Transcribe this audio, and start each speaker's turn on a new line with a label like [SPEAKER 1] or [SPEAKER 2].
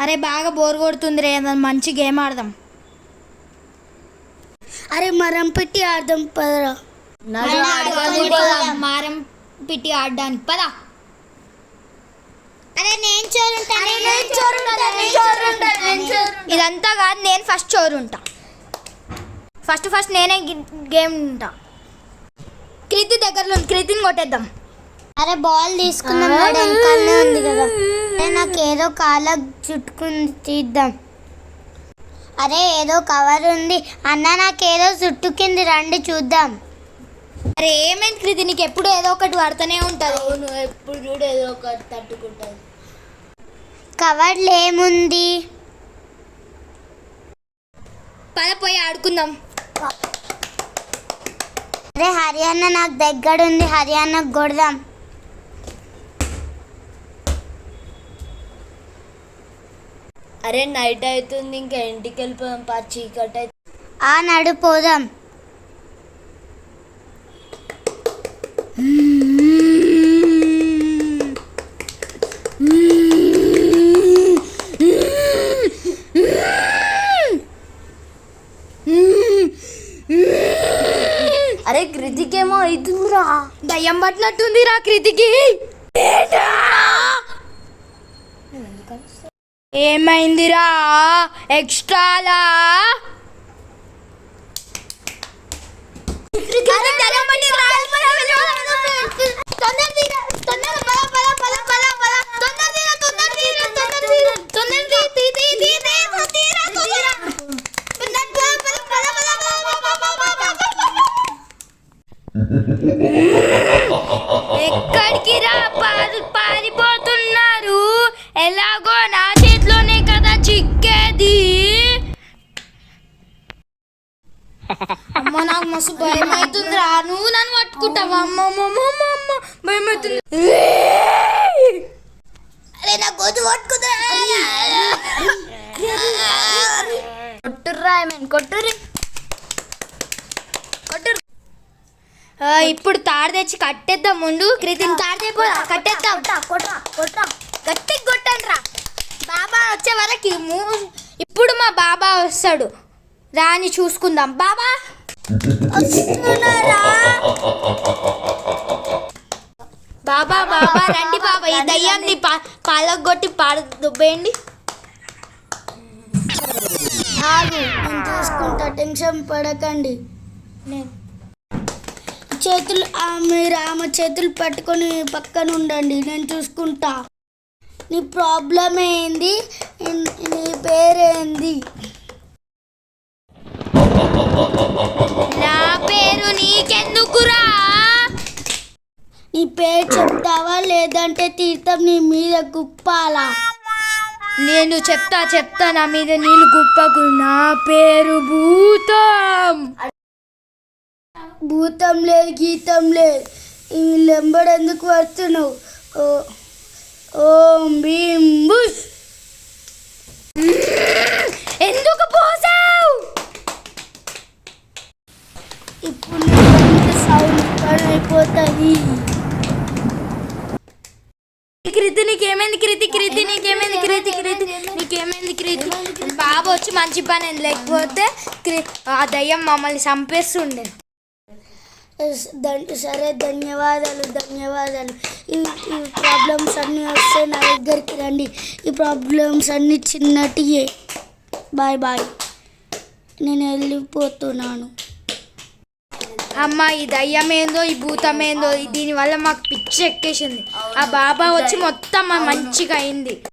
[SPEAKER 1] అరే బాగా బోర్ కొడుతుంది రే, మంచి గేమ్ ఆడదాం.
[SPEAKER 2] అరే మరం పెట్టి ఆడదాం పదరా.
[SPEAKER 1] మారం పిట్టి ఆడడానికి పదా.
[SPEAKER 2] అరే నేను చోరుంటా.
[SPEAKER 1] ఇదంతా కాదు, నేను ఫస్ట్ చోరుంటా. ఫస్ట్ నేనే గేమ్ ఉంటా. కృతి దగ్గరలో ఉంది, కృతిని కొట్టేద్దాం.
[SPEAKER 2] అరే బాల్ తీసుకుందాం, వెనకాలనే ఉంది కదా. అరే నాకు ఏదో కాళ్ళ చుట్టుకుని తీద్దాం. అరే ఏదో కవర్ ఉంది అన్న, నాకేదో చుట్టుకింది, రండి చూద్దాం.
[SPEAKER 1] అరే ఏమైంది కృతి, నీకు ఎప్పుడు ఏదో ఒకటి పడుతూనే ఉంటుంది.
[SPEAKER 3] నువ్వు ఎప్పుడు చూడు ఏదో ఒకటి తట్టుకుంటుంది.
[SPEAKER 2] కవర్లో ఏముంది?
[SPEAKER 1] పద పోయి ఆడుకుందాం.
[SPEAKER 2] అరే హరియాణ నాకు దగ్గర ఉంది, హరియాణకు కొడదాం.
[SPEAKER 3] అరే నైట్ అవుతుంది, ఇంకా ఇంటికి వెళ్ళిపోదాం. చీకటి అయితే
[SPEAKER 2] ఆ నడిపోదాం.
[SPEAKER 3] అరే కృతికేమో అవుతుందిరా,
[SPEAKER 1] దయ్యం పట్టినట్టుంది రా కృతికి. ఏమైందిరా ఎక్స్ట్రాలా? ఎక్కడికి రా పారిపోతున్నారు? ఎలాగో నా చేతిలోనే కదా చిక్కేది. అమ్మ నాకు మస్తు భయం అవుతుంది రా. నువ్వు నన్ను పట్టుకుంటావా? అమ్మ భయం అవుతుంది.
[SPEAKER 2] అరే నాకు వద్దు, పట్టుకుంటా.
[SPEAKER 1] కొట్టుర్రా, ఏమైనా కొట్టుర్రి. ఇప్పుడు తాడు తెచ్చి కట్టేద్దాం. ముందు కృతిని తాడు తెపోదా, కట్టేద్దాం. గట్టిగా కొట్టండి రా. బాబా వచ్చే వరకు ఇప్పుడు మా బాబా వస్తాడు, రాని చూసుకుందాం. బాబా బాబా బాబా రండి బాబా. ఈ దయ్యాన్ని పాలగొట్టి దుబ్బేయండి.
[SPEAKER 2] నేను చూసుకుంటా, టెన్షన్ పడకండి. చేతులు మీరు ఆమె చేతులు పట్టుకొని పక్కన ఉండండి, నేను చూసుకుంటా. నీ ప్రాబ్లం ఏంది? నీ పేరేంది?
[SPEAKER 1] నా పేరు నీకెందుకురా?
[SPEAKER 2] నీ పేరు చెప్తావా లేదంటే తీర్థం నీ మీద గుప్పాలా?
[SPEAKER 1] నేను చెప్తా నా మీద నీళ్ళు గుప్పకు. నా పేరు భూతం.
[SPEAKER 2] భూతం లేదు, గీతం లేదు. వీళ్ళెంబడి ఎందుకు వస్తున్నావు? ఓం భీం బుష్.
[SPEAKER 1] ఎందుకు పోసావు?
[SPEAKER 2] ఇప్పుడు సౌండ్ అయిపోతుంది.
[SPEAKER 1] కృతి నీకేమైంది? కృతి నీకేమైంది? నీకేమైంది కృతి? బాబు వచ్చి మంచి పని, లేకపోతే ఆ దయ్యం మమ్మల్ని చంపేస్తుండే.
[SPEAKER 2] సరే ధన్యవాదాలు. ఈ ప్రాబ్లమ్స్ అన్నీ వస్తే నా దగ్గరికి రండి. ఈ ప్రాబ్లమ్స్ అన్నీ చిన్నటియే. బాయ్. నేను వెళ్ళిపోతున్నాను.
[SPEAKER 1] అమ్మ ఈ దయ్యం ఏందో, ఈ భూతం ఏందో, దీనివల్ల మాకు పిచ్చి ఎక్కేసింది. ఆ బాబా వచ్చి మొత్తం మంచిగా అయింది.